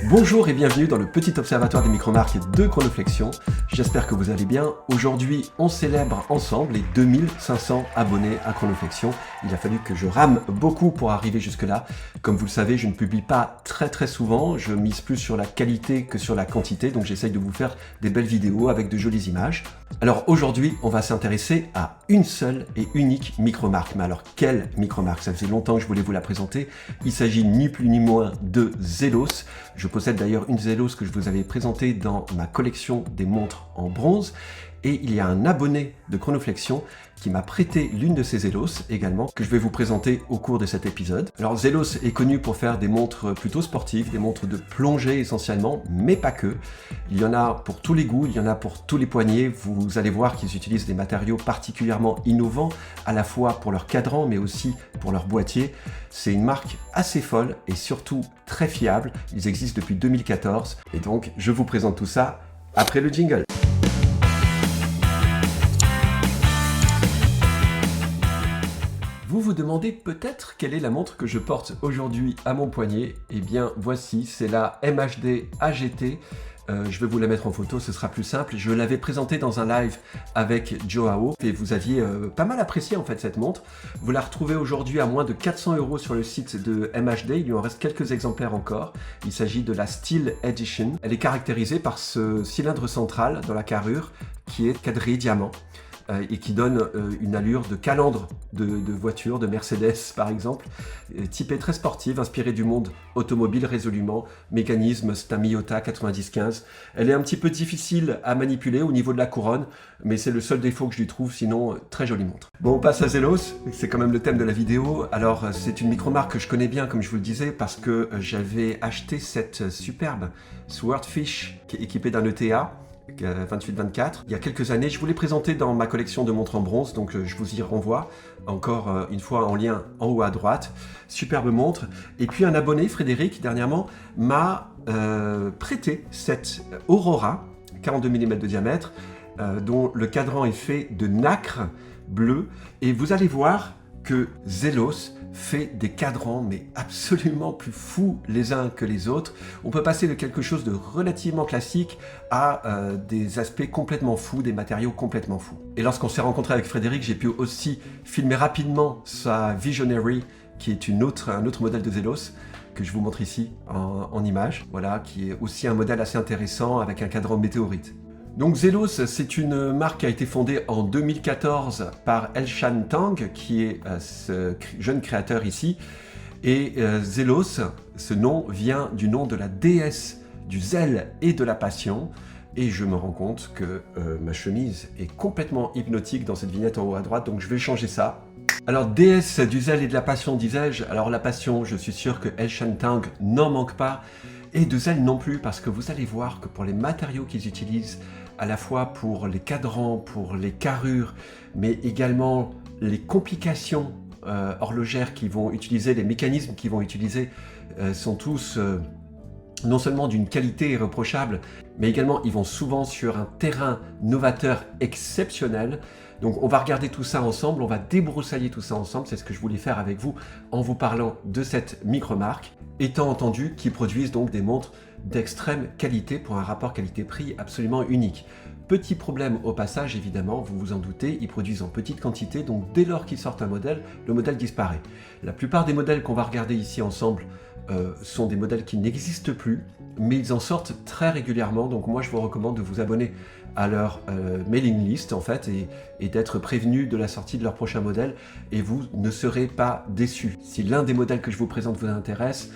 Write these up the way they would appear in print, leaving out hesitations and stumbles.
Bonjour et bienvenue dans le petit observatoire des micromarques de Chronoflexion. J'espère que vous allez bien. Aujourd'hui, on célèbre ensemble les 2500 abonnés à Chronoflexion. Il a fallu que je rame beaucoup pour arriver jusque-là. Comme vous le savez, je ne publie pas très souvent. Je mise plus sur la qualité que sur la quantité. Donc j'essaye de vous faire des belles vidéos avec de jolies images. Alors aujourd'hui, on va s'intéresser à une seule et unique micromarque. Mais alors, quelle micromarque? Ça faisait longtemps que je voulais vous la présenter. Il s'agit ni plus ni moins de Zelos. Je possède d'ailleurs une Zelos que je vous avais présentée dans ma collection des montres en bronze. Et il y a un abonné de Chronoflexion qui m'a prêté l'une de ces Zelos également, que je vais vous présenter au cours de cet épisode. Alors Zelos est connu pour faire des montres plutôt sportives, des montres de plongée essentiellement, mais pas que. Il y en a pour tous les goûts, il y en a pour tous les poignets. Vous allez voir qu'ils utilisent des matériaux particulièrement innovants, à la fois pour leur cadran, mais aussi pour leur boîtier. C'est une marque assez folle et surtout très fiable. Ils existent depuis 2014 et donc je vous présente tout ça après le jingle. Vous vous demandez peut-être quelle est la montre que je porte aujourd'hui à mon poignet. Eh bien voici, c'est la MHD AGT. Je vais vous la mettre en photo, ce sera plus simple. Je l'avais présentée dans un live avec Joao et vous aviez pas mal apprécié en fait cette montre. Vous la retrouvez aujourd'hui à moins de 400 € sur le site de MHD. Il lui en reste quelques exemplaires encore. Il s'agit de la Steel Edition. Elle est caractérisée par ce cylindre central dans la carrure qui est quadrillé diamant. Et qui donne une allure de calandre de voiture, de Mercedes par exemple, typée très sportive, inspirée du monde automobile résolument. Mécanisme, c'est un Miyota 9015. Elle est un petit peu difficile à manipuler au niveau de la couronne, mais c'est le seul défaut que je lui trouve, sinon très jolie montre. Bon, on passe à Zelos, c'est quand même le thème de la vidéo. Alors c'est une micromarque que je connais bien, comme je vous le disais, parce que j'avais acheté cette superbe Swordfish qui est équipée d'un ETA. 28-24. Il y a quelques années, je vous l'ai présenté dans ma collection de montres en bronze, donc je vous y renvoie encore une fois en lien en haut à droite. Superbe montre. Et puis un abonné, Frédéric, dernièrement, m'a prêté cette Aurora 42 mm de diamètre, dont le cadran est fait de nacre bleu. Et vous allez voir que Zelos fait des cadrans mais absolument plus fous les uns que les autres. On peut passer de quelque chose de relativement classique à des aspects complètement fous, des matériaux complètement fous. Et lorsqu'on s'est rencontré avec Frédéric, j'ai pu aussi filmer rapidement sa Visionary, qui est un autre modèle de Zelos, que je vous montre ici en image, voilà, qui est aussi un modèle assez intéressant avec un cadran météorite. Donc Zelos, c'est une marque qui a été fondée en 2014 par Elshan Tang, qui est ce jeune créateur ici. Et Zelos, ce nom vient du nom de la déesse du zèle et de la passion. Et je me rends compte que ma chemise est complètement hypnotique dans cette vignette en haut à droite, donc je vais changer ça. Alors déesse du zèle et de la passion, disais-je. Alors la passion, je suis sûr que Elshan Tang n'en manque pas. Et de zèle non plus, parce que vous allez voir que pour les matériaux qu'ils utilisent, à la fois pour les cadrans, pour les carrures, mais également les complications horlogères qu'ils vont utiliser, les mécanismes qu'ils vont utiliser, sont tous non seulement d'une qualité irréprochable, mais également ils vont souvent sur un terrain novateur exceptionnel. Donc on va regarder tout ça ensemble, on va débroussailler tout ça ensemble, c'est ce que je voulais faire avec vous en vous parlant de cette micromarque, étant entendu qu'ils produisent donc des montres d'extrême qualité pour un rapport qualité-prix absolument unique. Petit problème au passage, évidemment, vous vous en doutez, ils produisent en petite quantité, donc dès lors qu'ils sortent un modèle, le modèle disparaît. La plupart des modèles qu'on va regarder ici ensemble sont des modèles qui n'existent plus, mais ils en sortent très régulièrement, donc moi je vous recommande de vous abonner à leur mailing list en fait et d'être prévenu de la sortie de leur prochain modèle et vous ne serez pas déçus. Si l'un des modèles que je vous présente vous intéresse,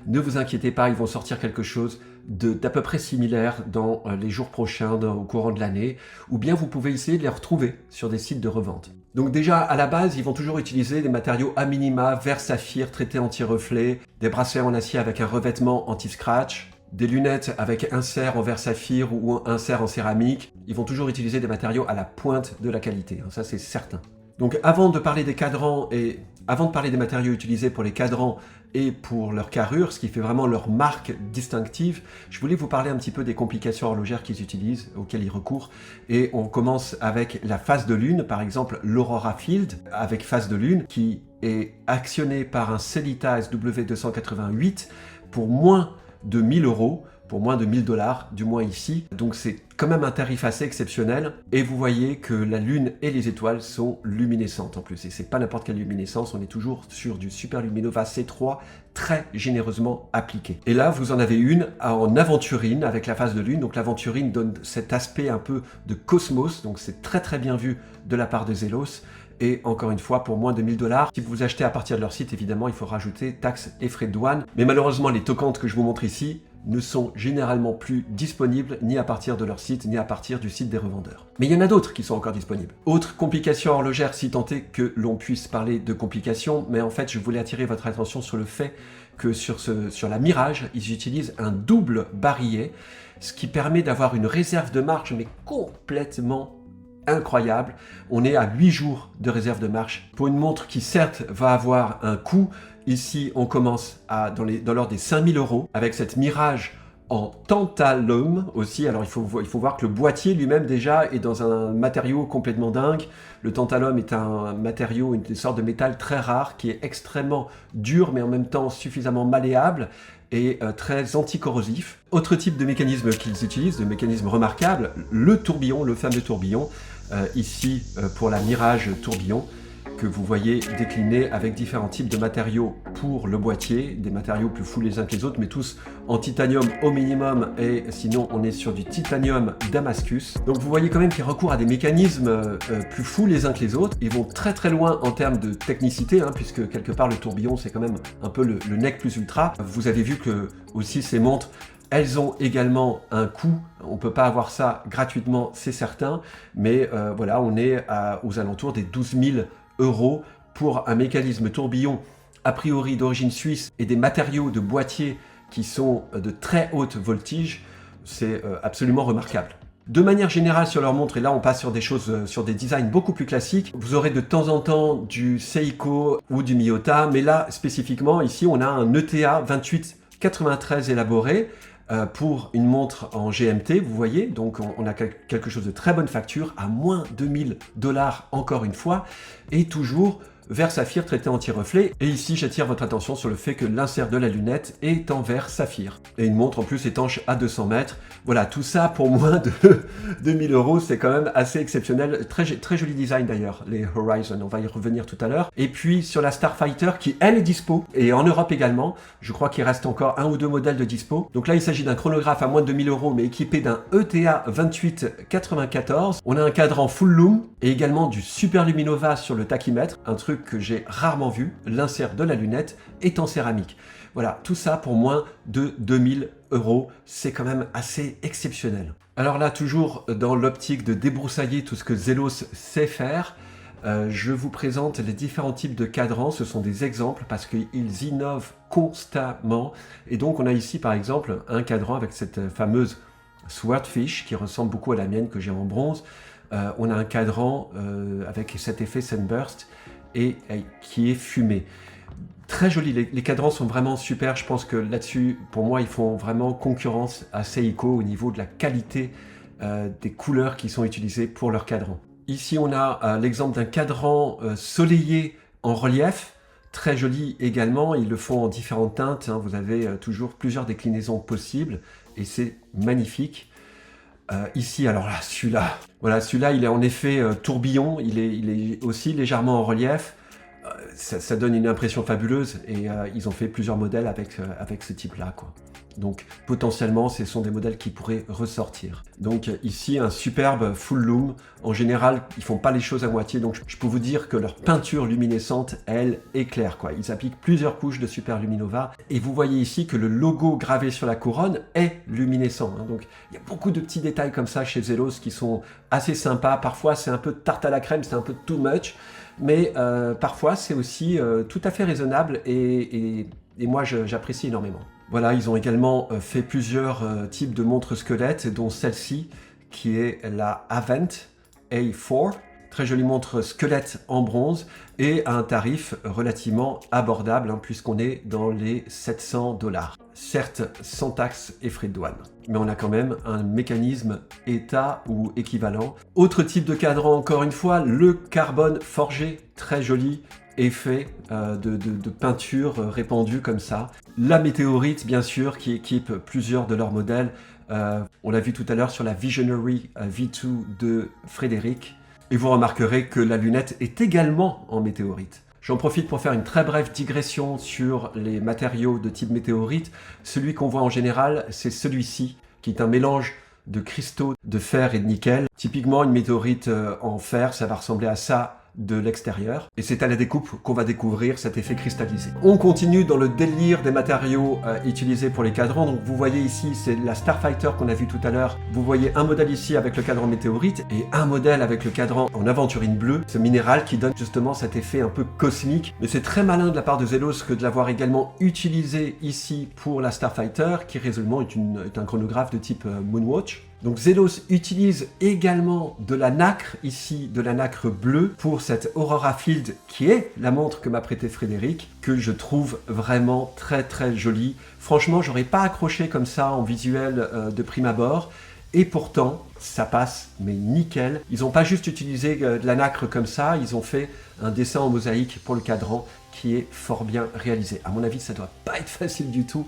ne vous inquiétez pas, ils vont sortir quelque chose d'à peu près similaire dans les jours prochains, au courant de l'année, ou bien vous pouvez essayer de les retrouver sur des sites de revente. Donc déjà, à la base, ils vont toujours utiliser des matériaux à minima, verre saphir, traité anti-reflet, des bracelets en acier avec un revêtement anti-scratch, des lunettes avec insert en verre saphir ou insert en céramique. Ils vont toujours utiliser des matériaux à la pointe de la qualité, ça c'est certain. Donc avant de parler des cadrans et avant de parler des matériaux utilisés pour les cadrans et pour leur carrure, ce qui fait vraiment leur marque distinctive, je voulais vous parler un petit peu des complications horlogères qu'ils utilisent, auxquelles ils recourent. Et on commence avec la phase de lune, par exemple l'Aurora Field, avec phase de lune, qui est actionnée par un Sellita SW288 pour moins de 1000 euros, pour moins de 1000 $, du moins ici. Donc c'est quand même un tarif assez exceptionnel. Et vous voyez que la lune et les étoiles sont luminescentes en plus. Et c'est pas n'importe quelle luminescence, on est toujours sur du Super Luminova C3 très généreusement appliqué. Et là, vous en avez une en aventurine avec la phase de lune. Donc l'aventurine donne cet aspect un peu de cosmos. Donc c'est très très bien vu de la part de Zelos. Et encore une fois, pour moins de 1000 $, si vous achetez à partir de leur site, évidemment, il faut rajouter taxes et frais de douane. Mais malheureusement, les tocantes que je vous montre ici ne sont généralement plus disponibles ni à partir de leur site, ni à partir du site des revendeurs. Mais il y en a d'autres qui sont encore disponibles. Autre complication horlogère, si tant est que l'on puisse parler de complications, mais en fait, je voulais attirer votre attention sur le fait que sur la Mirage, ils utilisent un double barillet, ce qui permet d'avoir une réserve de marche, mais complètement incroyable. On est à 8 jours de réserve de marche pour une montre qui certes va avoir un coût. Ici on commence dans l'ordre des 5000 € avec cette Mirage en tantalum aussi. Alors il faut voir que le boîtier lui-même déjà est dans un matériau complètement dingue. Le tantalum est un matériau, une sorte de métal très rare qui est extrêmement dur mais en même temps suffisamment malléable et très anticorrosif. Autre type de mécanisme qu'ils utilisent, de mécanisme remarquable, le tourbillon, le fameux tourbillon. Ici pour la Mirage tourbillon, que vous voyez décliné avec différents types de matériaux pour le boîtier, des matériaux plus fous les uns que les autres, mais tous en titanium au minimum, et sinon on est sur du titanium Damascus. Donc vous voyez quand même qu'ils recourent à des mécanismes plus fous les uns que les autres. Ils vont très très loin en termes de technicité, puisque quelque part le tourbillon c'est quand même un peu le nec plus ultra. Vous avez vu que aussi ces montres, elles ont également un coût, on ne peut pas avoir ça gratuitement, c'est certain, mais voilà, on est aux alentours des 12 000 € pour un mécanisme tourbillon a priori d'origine suisse et des matériaux de boîtier qui sont de très haute voltige. C'est absolument remarquable. De manière générale sur leur montre, et là on passe sur des choses, sur des designs beaucoup plus classiques, vous aurez de temps en temps du Seiko ou du Miyota, mais là spécifiquement ici on a un ETA 2893 élaboré pour une montre en GMT, vous voyez, donc on a quelque chose de très bonne facture, à moins de 1000 $ encore une fois, et toujours verre saphir traité anti-reflet. Et ici, j'attire votre attention sur le fait que l'insert de la lunette est en verre saphir. Et une montre en plus étanche à 200 mètres. Voilà, tout ça pour moins de 2000 €, c'est quand même assez exceptionnel. Très, très joli design d'ailleurs, les Horizon, on va y revenir tout à l'heure. Et puis sur la Starfighter, qui elle est dispo, et en Europe également, je crois qu'il reste encore 1 ou 2 modèles de dispo. Donc là, il s'agit d'un chronographe à moins de 2000 €, mais équipé d'un ETA 2894. On a un cadran full loom, et également du Super Luminova sur le tachymètre, un truc que j'ai rarement vu. L'insert de la lunette est en céramique. Voilà, tout ça pour moins de 2000 €, c'est quand même assez exceptionnel. Alors là, toujours dans l'optique de débroussailler tout ce que Zelos sait faire, je vous présente les différents types de cadrans. Ce sont des exemples parce qu'ils innovent constamment. Et donc on a ici par exemple un cadran avec cette fameuse Swordfish qui ressemble beaucoup à la mienne que j'ai en bronze. On a un cadran avec cet effet Sunburst et qui est fumé. Très joli, les cadrans sont vraiment super. Je pense que là-dessus, pour moi, ils font vraiment concurrence à Seiko au niveau de la qualité des couleurs qui sont utilisées pour leurs cadrans. Ici, on a l'exemple d'un cadran soleillé en relief, très joli également. Ils le font en différentes teintes, vous avez toujours plusieurs déclinaisons possibles et c'est magnifique. Ici, alors là, celui-là, voilà, celui-là, il est en effet tourbillon, il est aussi légèrement en relief. Ça donne une impression fabuleuse et ils ont fait plusieurs modèles avec ce type-là, quoi. Donc potentiellement, ce sont des modèles qui pourraient ressortir. Donc ici, un superbe full loom. En général, ils font pas les choses à moitié, donc je peux vous dire que leur peinture luminescente, elle, est claire, quoi. Ils appliquent plusieurs couches de Super Luminova. Et vous voyez ici que le logo gravé sur la couronne est luminescent, Donc il y a beaucoup de petits détails comme ça chez Zelos qui sont assez sympas. Parfois, c'est un peu tarte à la crème, c'est un peu too much. Mais parfois, c'est aussi tout à fait raisonnable et moi, j'apprécie énormément. Voilà, ils ont également fait plusieurs types de montres squelettes, dont celle-ci, qui est la Avent A4, Très jolie montre squelette en bronze et à un tarif relativement abordable puisqu'on est dans les 700 $. Certes, sans taxes et frais de douane. Mais on a quand même un mécanisme état ou équivalent. Autre type de cadran, encore une fois, le carbone forgé, très joli. Effet de peinture répandue comme ça. La météorite, bien sûr, qui équipe plusieurs de leurs modèles. On l'a vu tout à l'heure sur la Visionary V2 de Frédéric. Et vous remarquerez que la lunette est également en météorite. J'en profite pour faire une très brève digression sur les matériaux de type météorite. Celui qu'on voit en général, c'est celui-ci, qui est un mélange de cristaux de fer et de nickel. Typiquement, une météorite en fer, ça va ressembler à ça de l'extérieur. Et c'est à la découpe qu'on va découvrir cet effet cristallisé. On continue dans le délire des matériaux utilisés pour les cadrans. Donc vous voyez ici, c'est la Starfighter qu'on a vu tout à l'heure. Vous voyez un modèle ici avec le cadran météorite et un modèle avec le cadran en aventurine bleue, ce minéral qui donne justement cet effet un peu cosmique. Mais c'est très malin de la part de Zelos que de l'avoir également utilisé ici pour la Starfighter, qui résolument est un chronographe de type Moonwatch. Donc Zelos utilise également de la nacre, ici de la nacre bleue, pour cette Aurora Field qui est la montre que m'a prêté Frédéric, que je trouve vraiment très très jolie. Franchement, j'aurais pas accroché comme ça en visuel de prime abord. Et pourtant, ça passe, mais nickel. Ils n'ont pas juste utilisé de la nacre comme ça, ils ont fait un dessin en mosaïque pour le cadran qui est fort bien réalisé. À mon avis, ça doit pas être facile du tout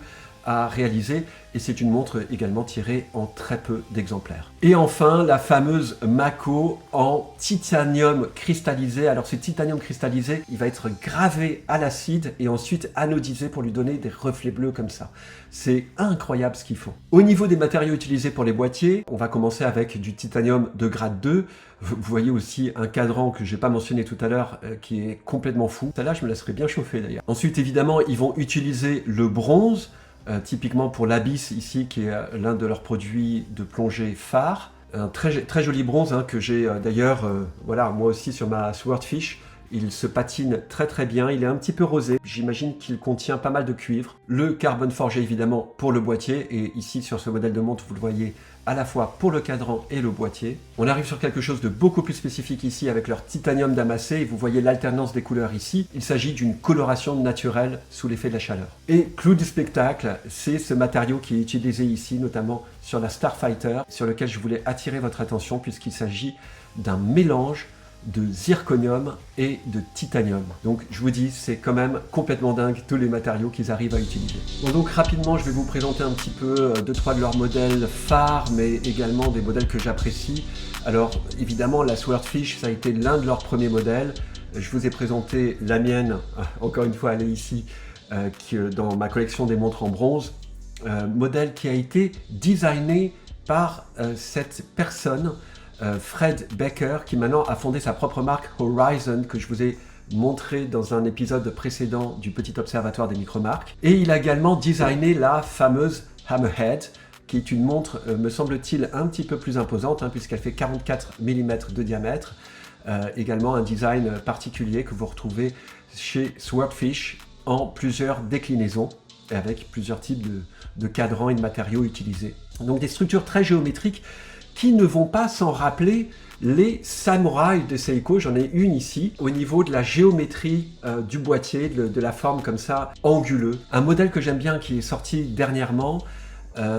à réaliser et c'est une montre également tirée en très peu d'exemplaires. Et enfin, la fameuse Mako en titanium cristallisé. Alors ce titanium cristallisé, il va être gravé à l'acide et ensuite anodisé pour lui donner des reflets bleus comme ça. C'est incroyable ce qu'ils font. Au niveau des matériaux utilisés pour les boîtiers, on va commencer avec du titanium de grade 2. Vous voyez aussi un cadran que je n'ai pas mentionné tout à l'heure qui est complètement fou. Celle-là, je me laisserai bien chauffer d'ailleurs. Ensuite, évidemment, ils vont utiliser le bronze. Typiquement pour l'Abyss ici, qui est l'un de leurs produits de plongée phare. Un très joli bronze que j'ai d'ailleurs, voilà, moi aussi sur ma Swordfish. Il se patine très très bien, il est un petit peu rosé. J'imagine qu'il contient pas mal de cuivre. Le carbone forgé évidemment pour le boîtier. Et ici sur ce modèle de montre, vous le voyez à la fois pour le cadran et le boîtier. On arrive sur quelque chose de beaucoup plus spécifique ici avec leur titanium damassé. Et vous voyez l'alternance des couleurs ici. Il s'agit d'une coloration naturelle sous l'effet de la chaleur. Et clou du spectacle, c'est ce matériau qui est utilisé ici, notamment sur la Starfighter, sur lequel je voulais attirer votre attention puisqu'il s'agit d'un mélange de zirconium et de titanium. Donc je vous dis, c'est quand même complètement dingue tous les matériaux qu'ils arrivent à utiliser. Bon, donc rapidement, je vais vous présenter un petit peu 2-3 de leurs modèles phares, mais également des modèles que j'apprécie. Alors évidemment, la Swordfish, ça a été l'un de leurs premiers modèles. Je vous ai présenté la mienne, encore une fois, elle est ici, dans ma collection des montres en bronze. Modèle qui a été designé par cette personne, Fred Becker, qui maintenant a fondé sa propre marque Horizon, que je vous ai montré dans un épisode précédent du Petit Observatoire des Micromarques. Et il a également designé la fameuse Hammerhead, qui est une montre, me semble-t-il, un petit peu plus imposante, puisqu'elle fait 44 mm de diamètre. Également un design particulier que vous retrouvez chez Swordfish en plusieurs déclinaisons, et avec plusieurs types de cadrans et de matériaux utilisés. Donc des structures très géométriques qui ne vont pas s'en rappeler les samouraïs de Seiko. J'en ai une ici, au niveau de la géométrie du boîtier, de la forme comme ça, anguleux. Un modèle que j'aime bien qui est sorti dernièrement,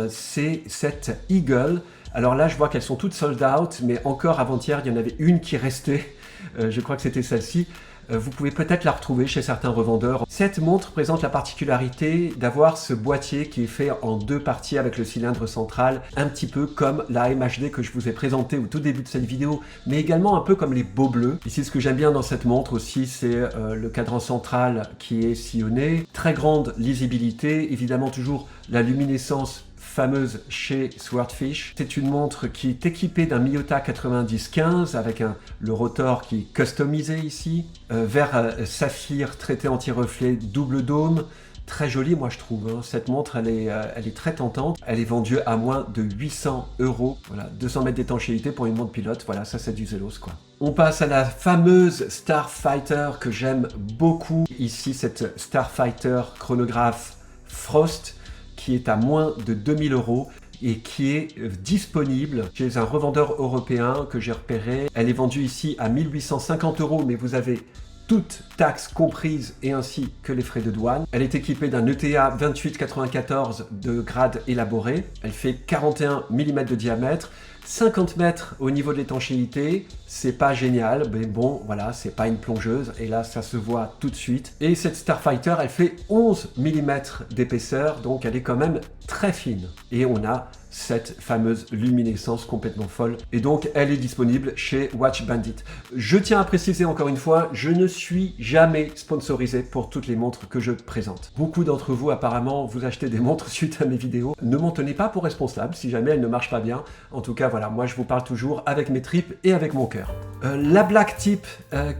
c'est cette Eagle. Alors là, je vois qu'elles sont toutes sold out, mais encore avant-hier, il y en avait une qui restait. Je crois que c'était celle-ci. Vous pouvez peut-être la retrouver chez certains revendeurs. Cette montre présente la particularité d'avoir ce boîtier qui est fait en deux parties avec le cylindre central, un petit peu comme la MHD que je vous ai présentée au tout début de cette vidéo, mais également un peu comme les Beaux Bleus. Ici, ce que j'aime bien dans cette montre aussi, c'est le cadran central qui est sillonné, très grande lisibilité, évidemment toujours la luminescence fameuse chez Swordfish. C'est une montre qui est équipée d'un Miyota 9015 avec le rotor qui est customisé ici, verre saphir traité anti-reflet double dôme, très jolie moi je trouve. Cette montre elle est très tentante, elle est vendue à moins de 800 €. Voilà, 200 mètres d'étanchéité pour une montre pilote, voilà ça c'est du Zelos quoi. On passe à la fameuse Starfighter que j'aime beaucoup. Ici cette Starfighter chronographe Frost, qui est à moins de 2000 €. et qui est disponible chez un revendeur européen que j'ai repéré. Elle est vendue ici à 1850 €, mais vous avez toutes taxes comprises et ainsi que les frais de douane. Elle est équipée d'un ETA 2894 de grade élaboré. Elle fait 41 mm de diamètre. 50 mètres au niveau de l'étanchéité, c'est pas génial, mais bon, voilà, c'est pas une plongeuse, et là, ça se voit tout de suite. Et cette Starfighter, elle fait 11 mm d'épaisseur, donc elle est quand même très fine. Et on a cette fameuse luminescence complètement folle. Et donc, elle est disponible chez Watch Bandit. Je tiens à préciser encore une fois, je ne suis jamais sponsorisé pour toutes les montres que je présente. Beaucoup d'entre vous, apparemment, vous achetez des montres suite à mes vidéos. Ne m'en tenez pas pour responsable si jamais elles ne marchent pas bien. En tout cas, voilà, moi, je vous parle toujours avec mes tripes et avec mon cœur. La Black Tip,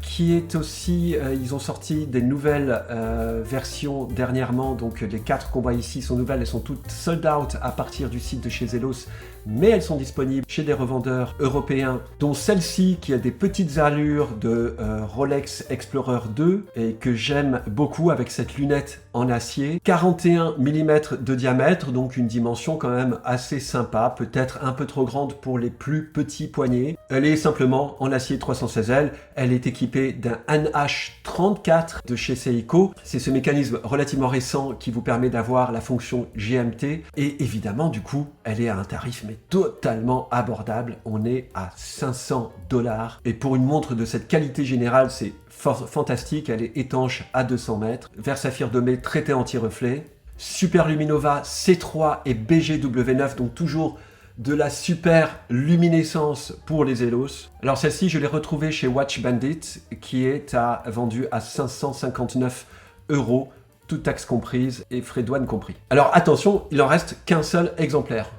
qui est aussi... ils ont sorti des nouvelles versions dernièrement. Donc, les 4 qu'on voit ici sont nouvelles. Elles sont toutes sold out à partir du site de chez Zelos, mais elles sont disponibles chez des revendeurs européens, dont celle-ci qui a des petites allures de Rolex Explorer 2 et que j'aime beaucoup avec cette lunette en acier. 41 mm de diamètre, donc une dimension quand même assez sympa, peut-être un peu trop grande pour les plus petits poignets. Elle est simplement en acier 316L, elle est équipée d'un NH34 de chez Seiko. C'est ce mécanisme relativement récent qui vous permet d'avoir la fonction GMT, et évidemment du coup elle est à un tarif mais totalement abordable. On est à 500 $, et pour une montre de cette qualité générale, c'est fantastique. Elle est étanche à 200 mètres, verre saphir domé traité anti-reflet, Super Luminova C3 et BGW9, donc toujours de la super luminescence pour les Zelos. Alors celle-ci, je l'ai retrouvée chez Watch Bandit, qui est vendue à 559 €, toutes taxes comprises et frais de douane compris. Alors attention, il en reste qu'un seul exemplaire.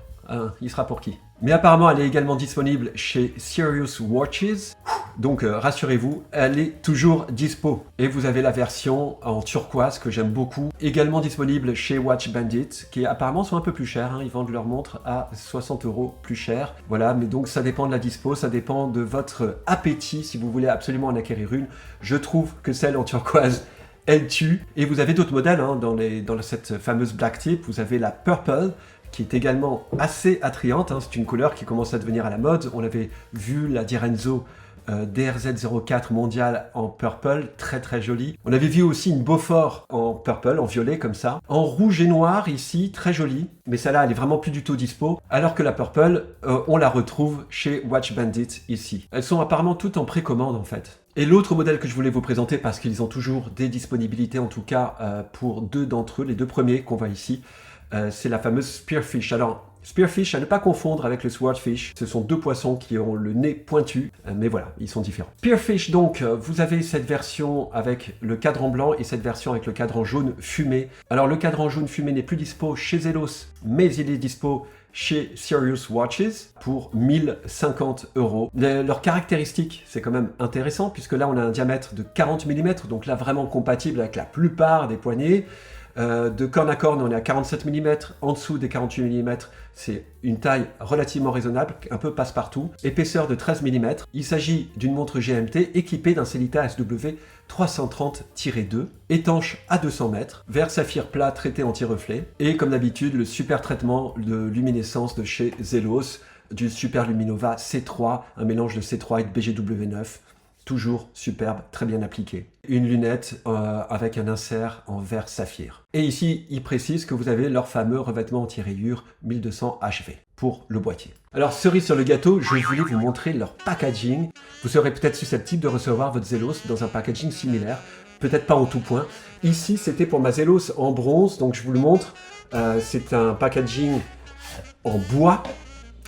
Il sera pour qui? Mais apparemment, elle est également disponible chez Serious Watches. Donc rassurez-vous, elle est toujours dispo. Et vous avez la version en turquoise que j'aime beaucoup, également disponible chez Watch Bandit, qui apparemment sont un peu plus chers. Ils vendent leurs montres à 60 € plus cher. Voilà, mais donc ça dépend de la dispo, ça dépend de votre appétit si vous voulez absolument en acquérir une. Je trouve que celle en turquoise, elle tue. Et vous avez d'autres modèles dans cette fameuse Black Tip. Vous avez la Purple, qui est également assez attrayante. C'est une couleur qui commence à devenir à la mode. On avait vu la Di Renzo DRZ04 mondiale en purple, très très jolie. On avait vu aussi une Beaufort en purple, en violet comme ça. En rouge et noir ici, très jolie. Mais celle-là, elle est vraiment plus du tout dispo. Alors que la purple, on la retrouve chez Watch Bandit ici. Elles sont apparemment toutes en précommande en fait. Et l'autre modèle que je voulais vous présenter, parce qu'ils ont toujours des disponibilités, en tout cas pour 2 d'entre eux, les 2 premiers qu'on voit ici, c'est la fameuse Spearfish. Alors, Spearfish, à ne pas confondre avec le Swordfish. Ce sont 2 poissons qui ont le nez pointu, mais voilà, ils sont différents. Spearfish, donc, vous avez cette version avec le cadran blanc et cette version avec le cadran jaune fumé. Alors, le cadran jaune fumé n'est plus dispo chez Zelos, mais il est dispo chez Serious Watches pour 1050 €. Leurs caractéristiques, c'est quand même intéressant, puisque là, on a un diamètre de 40 mm, donc là, vraiment compatible avec la plupart des poignées. De corne à corne, on est à 47 mm, en dessous des 48 mm, c'est une taille relativement raisonnable, un peu passe-partout. Épaisseur de 13 mm, il s'agit d'une montre GMT équipée d'un Sellita SW 330-2, étanche à 200 mètres, verre saphir plat traité anti-reflet, et comme d'habitude, le super traitement de luminescence de chez Zelos, du Super Luminova C3, un mélange de C3 et de BGW9. Toujours superbe, très bien appliqué. Une lunette avec un insert en verre saphir. Et ici, il précise que vous avez leur fameux revêtement anti-rayures 1200 HV pour le boîtier. Alors, cerise sur le gâteau, je voulais vous montrer leur packaging. Vous serez peut-être susceptible de recevoir votre Zelos dans un packaging similaire, peut-être pas en tout point. Ici, c'était pour ma Zelos en bronze, donc je vous le montre. C'est un packaging en bois,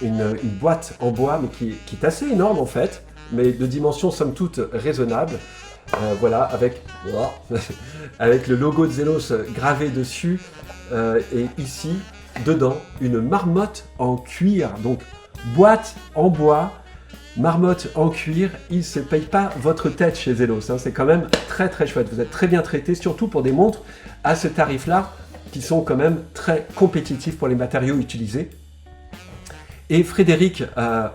une boîte en bois, mais qui est assez énorme en fait, mais de dimension somme toute raisonnable. Voilà, avec le logo de Zelos gravé dessus, et ici, dedans, une marmotte en cuir. Donc, boîte en bois, marmotte en cuir, ils ne se payent pas votre tête chez Zelos. C'est quand même très très chouette. Vous êtes très bien traité, surtout pour des montres à ce tarif-là, qui sont quand même très compétitifs pour les matériaux utilisés. Et Frédéric,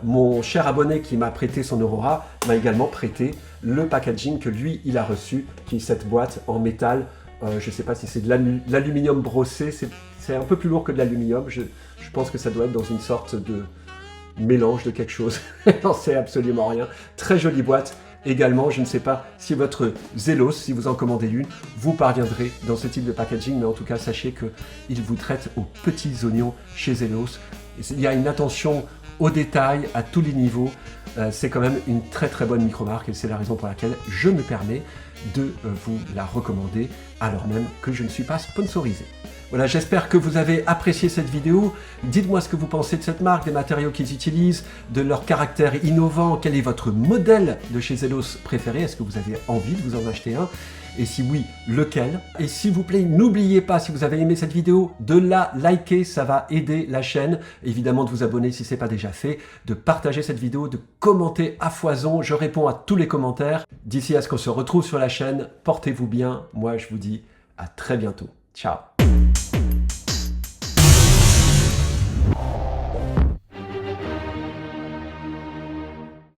mon cher abonné qui m'a prêté son Aurora, m'a également prêté le packaging que lui, il a reçu, qui est cette boîte en métal. Je ne sais pas si c'est de l'aluminium brossé, C'est un peu plus lourd que de l'aluminium. Je pense que ça doit être dans une sorte de mélange de quelque chose. J'en sais absolument rien. Très jolie boîte. Également, je ne sais pas si votre Zelos, si vous en commandez une, vous parviendrez dans ce type de packaging, mais en tout cas, sachez qu'ils vous traitent aux petits oignons chez Zelos. Il y a une attention aux détails, à tous les niveaux. C'est quand même une très très bonne micro-marque et c'est la raison pour laquelle je me permets de vous la recommander, alors même que je ne suis pas sponsorisé. Voilà, j'espère que vous avez apprécié cette vidéo. Dites-moi ce que vous pensez de cette marque, des matériaux qu'ils utilisent, de leur caractère innovant. Quel est votre modèle de chez Zelos préféré? Est-ce que vous avez envie de vous en acheter un? Et si oui, lequel? Et s'il vous plaît, n'oubliez pas, si vous avez aimé cette vidéo, de la liker, ça va aider la chaîne. Évidemment, de vous abonner si ce n'est pas déjà fait, de partager cette vidéo, de commenter à foison. Je réponds à tous les commentaires. D'ici à ce qu'on se retrouve sur la chaîne, portez-vous bien. Moi, je vous dis à très bientôt. Ciao!